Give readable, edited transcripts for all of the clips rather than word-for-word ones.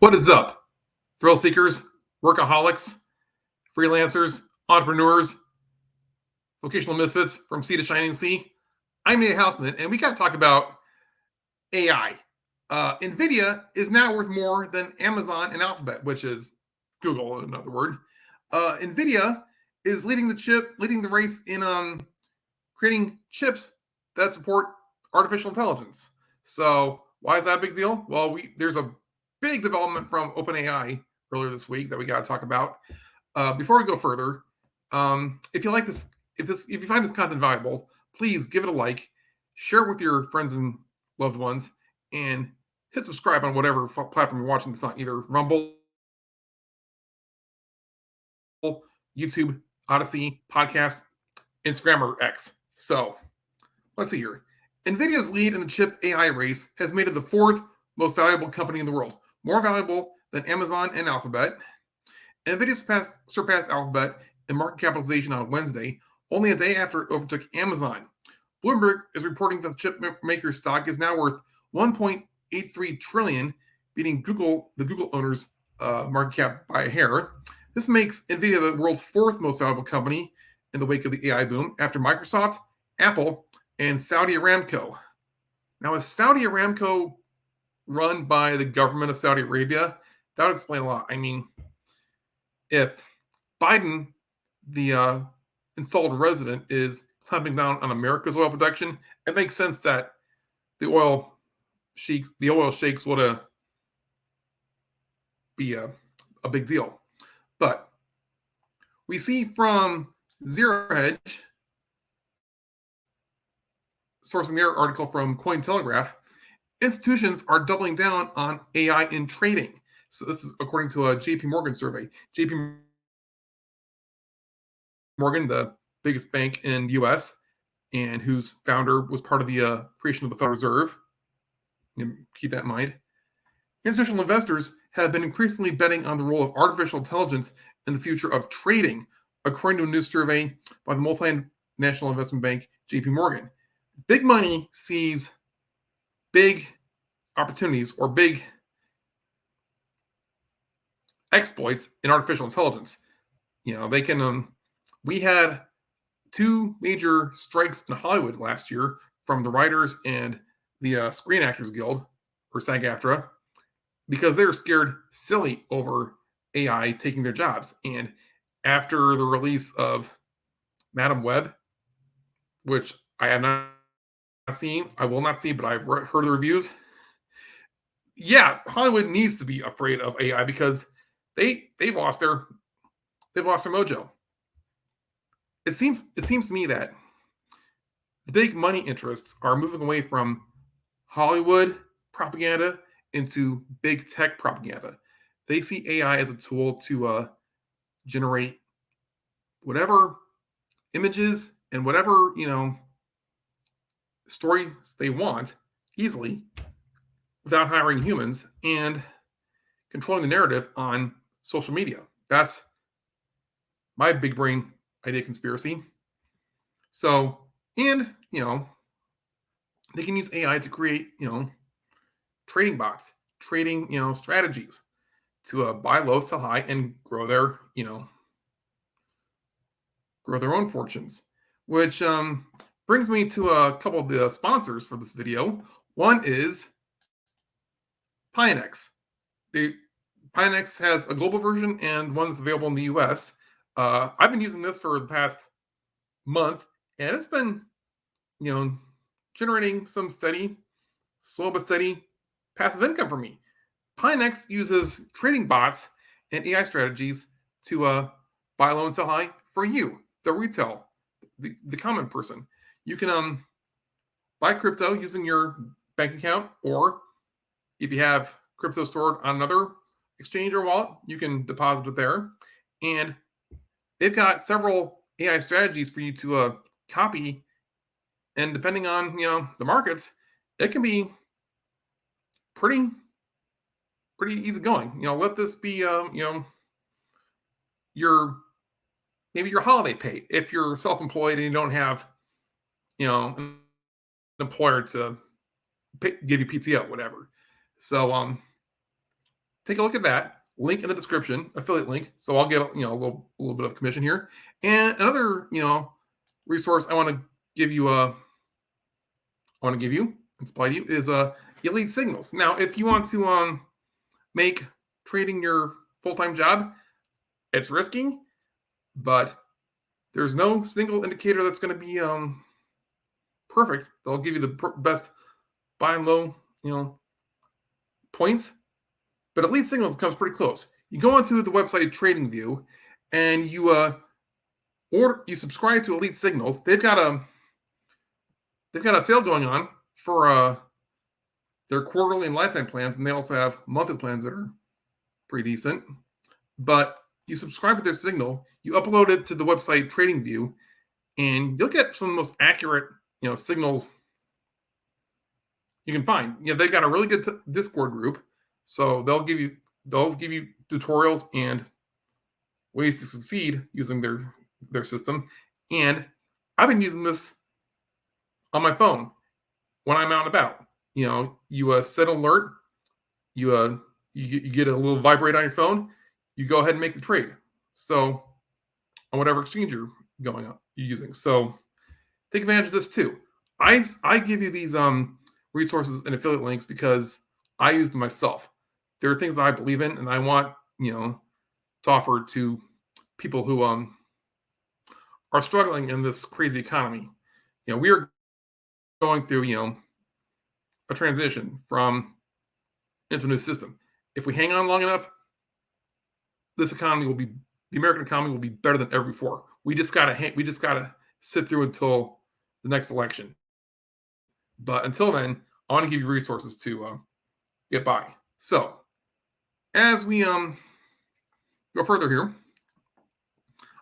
What is up, thrill seekers, workaholics, freelancers, entrepreneurs, vocational misfits from sea to shining sea? I'm Nate Houseman, and we got to talk about AI. NVidia is now worth more than Amazon and Alphabet, which is Google, in another word. NVIDIA is leading the race in creating chips that support artificial intelligence. So why is that a big deal? Well, there's a big development from OpenAI earlier this week that we got to talk about. Before we go further, if you like this, if you find this content valuable, please give it a like, share it with your friends and loved ones, and hit subscribe on whatever platform you're watching this on, either Rumble, YouTube, Odyssey, Podcast, Instagram, or X. So let's see here. NVIDIA's lead in the chip AI race has made it the fourth most valuable company in the world, more valuable than Amazon and Alphabet. NVIDIA surpassed Alphabet in market capitalization on Wednesday, only a day after it overtook Amazon. Bloomberg is reporting that the chip maker's stock is now worth $1.83 trillion, beating the Google owner's market cap by a hair. This makes NVIDIA the world's fourth most valuable company in the wake of the AI boom, after Microsoft, Apple, and Saudi Aramco. Now, is Saudi Aramco run by the government of Saudi Arabia? That would explain a lot. I mean, if Biden, the installed resident, is clamping down on America's oil production, it makes sense that the oil sheiks would be a big deal. But we see from Zero Hedge, sourcing their article from Cointelegraph, institutions are doubling down on AI in trading. So this is according to a JP Morgan survey. JP Morgan, the biggest bank in the U.S., and whose founder was part of the creation of the Federal Reserve. Keep that in mind. Institutional investors have been increasingly betting on the role of artificial intelligence in the future of trading, according to a new survey by the multinational investment bank JP Morgan. Big money sees big opportunities or big exploits in artificial intelligence. They can. We had two major strikes in Hollywood last year from the writers and the Screen Actors Guild, or SAG-AFTRA, because they were scared silly over AI taking their jobs. And after the release of Madam Web, which I have not seen, I will not see, but I've heard the reviews. Yeah, Hollywood needs to be afraid of AI because they've lost their mojo. It seems to me that the big money interests are moving away from Hollywood propaganda into big tech propaganda. They see AI as a tool to generate whatever images and whatever stories they want easily without hiring humans and controlling the narrative on social media. That's my big brain idea conspiracy. So, and they can use AI to create trading bots, trading strategies to buy low, sell high, and grow their own fortunes. Which brings me to a couple of the sponsors for this video. One is Pionex. Pionex has a global version and one that's available in the US. I've been using this for the past month, and it's been, generating some slow but steady passive income for me. Pionex uses trading bots and AI strategies to buy low and sell high for you, the retail, the common person. You can buy crypto using your bank account, or if you have crypto stored on another exchange or wallet, you can deposit it there. And they've got several AI strategies for you to copy, and depending on the markets, it can be pretty easy going. Let this be your holiday pay if you're self-employed and you don't have an employer to give you PTO, whatever. So take a look at that. Link in the description, affiliate link. So I'll get a little bit of commission here. And another resource I want to give you and supply to you is Elite Signals. Now, if you want to make trading your full-time job, it's risky, but there's no single indicator that's going to be perfect. They'll give you the best buy and low points, but Elite Signals comes pretty close. You go onto the website TradingView, and you subscribe to Elite Signals. They've got a sale going on for their quarterly and lifetime plans, and they also have monthly plans that are pretty decent. But you subscribe to their signal, you upload it to the website TradingView, and you'll get some of the most accurate signals you can find. They've got a really good Discord group, so they'll give you tutorials and ways to succeed using their system. And I've been using this on my phone when I'm out and about. You set an alert, you get a little vibrate on your phone, you go ahead and make the trade. So on whatever exchange you're using. So take advantage of this too. I give you these resources and affiliate links because I use them myself. There are things that I believe in, and I want to offer to people who are struggling in this crazy economy. We are going through a transition into a new system. If we hang on long enough, the American economy will be better than ever before. We just gotta sit through until the next election. But until then, I want to give you resources to get by. So as we go further here,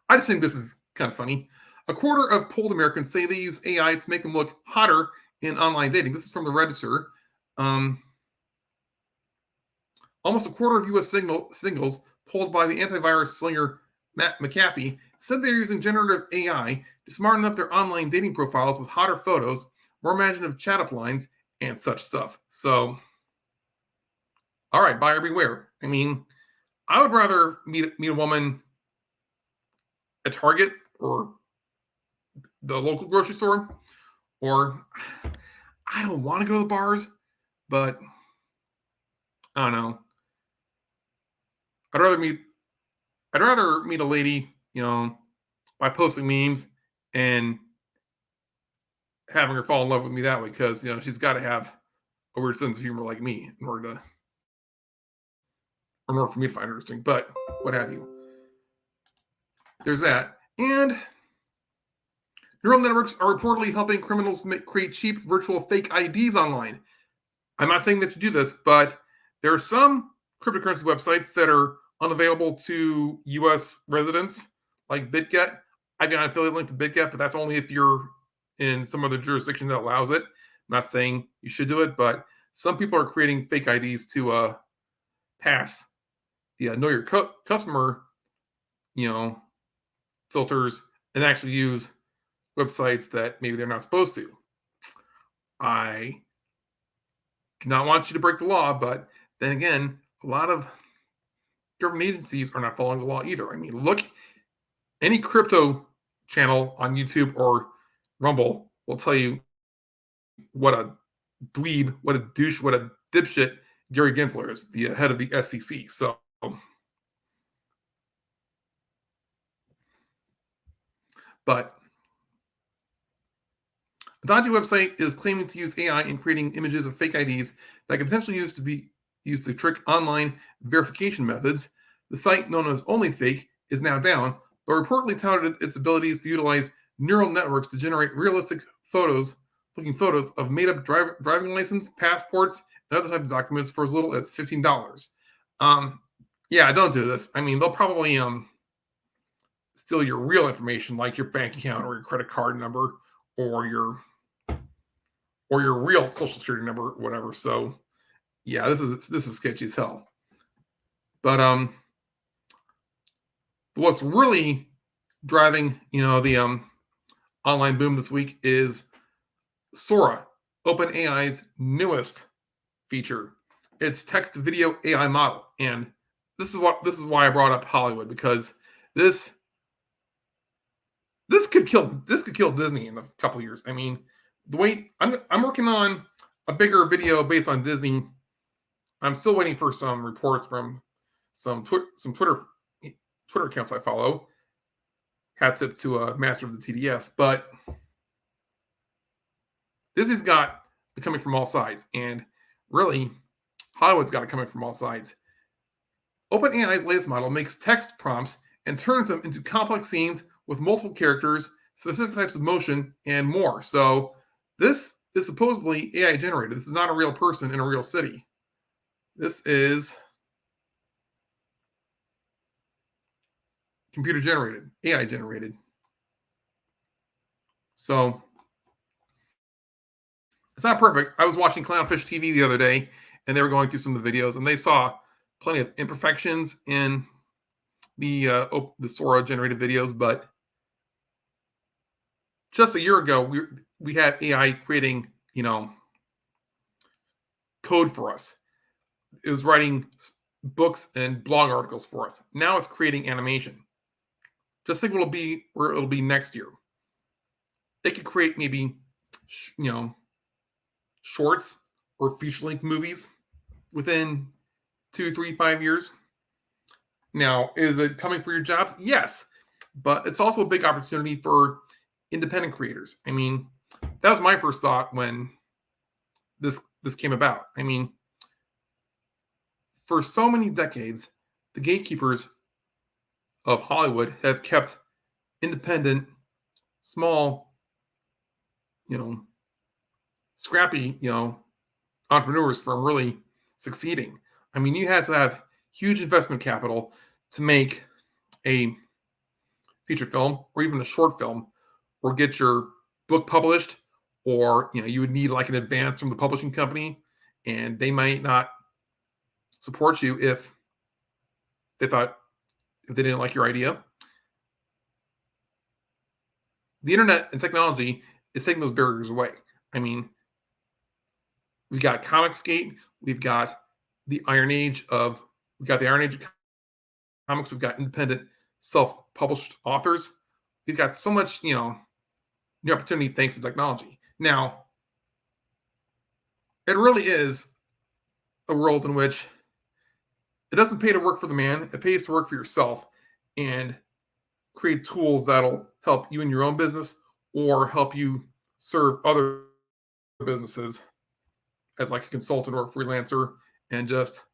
I just think this is kind of funny. A quarter of polled Americans say they use AI to make them look hotter in online dating. This is from the Register. Almost a quarter of U.S. singles polled by the antivirus slinger Matt McAfee said they're using generative AI to smarten up their online dating profiles with hotter photos, more imaginative chat-up lines, and such stuff. So, all right, buyer beware. I mean, I would rather meet a woman at Target or the local grocery store, or I don't want to go to the bars, but I don't know. I'd rather meet a lady, by posting memes and having her fall in love with me that way, because she's got to have a weird sense of humor like me in order for me to find her interesting. But what have you? There's that. And neural networks are reportedly helping criminals create cheap virtual fake IDs online. I'm not saying that you do this, but there are some cryptocurrency websites that are unavailable to U.S. residents, like BitGet. I've got an affiliate link to BitGet, but that's only if you're in some other jurisdiction that allows it. I'm not saying you should do it, but some people are creating fake IDs to pass the know your customer, filters, and actually use websites that maybe they're not supposed to. I do not want you to break the law, but then again, a lot of government agencies are not following the law either. I mean, look, any crypto channel on YouTube or Rumble will tell you what a dweeb, what a douche, what a dipshit Gary Gensler is, the head of the SEC. So, but a dodgy website is claiming to use AI in creating images of fake IDs that can potentially be used to trick online verification methods. The site, known as OnlyFake, is now down, but reportedly touted its abilities to utilize neural networks to generate realistic looking photos of made-up driving license, passports, and other types of documents for as little as $15. Yeah, don't do this. I mean, they'll probably steal your real information, like your bank account or your credit card number or your real social security number, or whatever. So, yeah, this is sketchy as hell. But what's really driving the online boom this week is Sora, OpenAI's newest feature. its text to video AI model. And this is why I brought up Hollywood, because this could kill Disney in a couple of years. I mean, the way I'm working on a bigger video based on Disney. I'm still waiting for some reports from some Twitter accounts I follow. Hat tip to a master of the TDS, but Disney's got it coming from all sides, and really, Hollywood's got it coming from all sides. OpenAI's latest model makes text prompts and turns them into complex scenes with multiple characters, specific types of motion, and more. So this is supposedly AI generated. This is not a real person in a real city. This is computer generated, AI generated. So it's not perfect. I was watching Clownfish TV the other day, and they were going through some of the videos, and they saw plenty of imperfections in the Sora generated videos. But just a year ago, we had AI creating, code for us. It was writing books and blog articles for us. Now it's creating animation. Just think where it'll be next year. They could create maybe, shorts or feature-length movies within 2, 3, 5 years. Now, is it coming for your jobs? Yes, but it's also a big opportunity for independent creators. I mean, that was my first thought when this came about. I mean, for so many decades, the gatekeepers of Hollywood have kept independent, small, scrappy, entrepreneurs from really succeeding. I mean, you had to have huge investment capital to make a feature film or even a short film or get your book published, or you would need like an advance from the publishing company, and they might not support you if they didn't like your idea. The internet and technology is taking those barriers away. I mean, we've got Comicsgate, we've got the Iron Age of comics, we've got independent self-published authors. We've got so much, new opportunity thanks to technology. Now, it really is a world in which it doesn't pay to work for the man, it pays to work for yourself and create tools that'll help you in your own business or help you serve other businesses as like a consultant or a freelancer and just,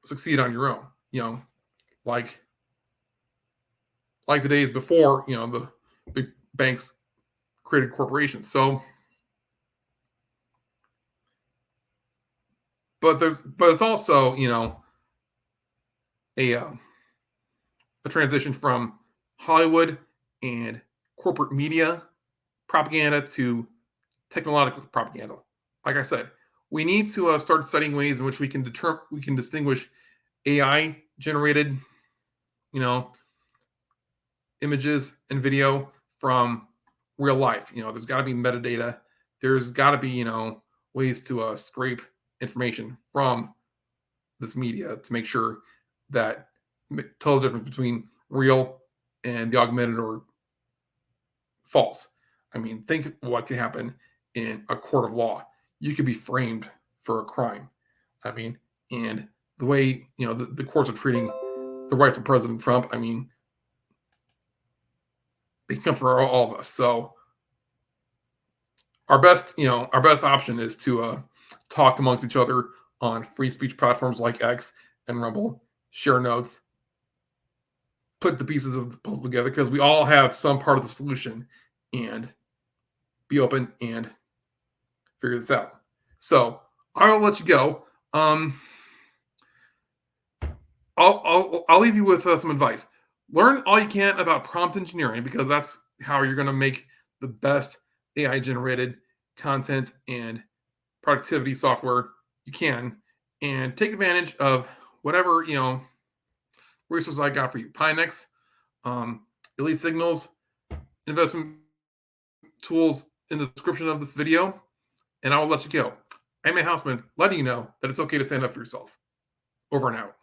succeed on your own, like the days before, the big banks created corporations. So, but it's also, a transition from Hollywood and corporate media propaganda to technological propaganda. Like I said, we need to start studying ways in which we can distinguish AI generated, images and video from real life. There's got to be metadata. There's got to be, ways to scrape information from this media to make sure that tell the difference between real and the augmented or false. I mean, think what could happen in a court of law. You could be framed for a crime. I mean, and the way, the courts are treating the right for President Trump, I mean, they come for all of us. So our best option is to talk amongst each other on free speech platforms like X and Rumble, share notes, put the pieces of the puzzle together, because we all have some part of the solution, and be open and figure this out. So I'll let you go. I'll leave you with some advice. Learn all you can about prompt engineering, because that's how you're going to make the best AI generated content and productivity software you can, and take advantage of whatever resources I got for you. Pinex, Elite Signals, investment tools in the description of this video, and I will let you go. I'm a houseman letting you know that it's okay to stand up for yourself. Over and out.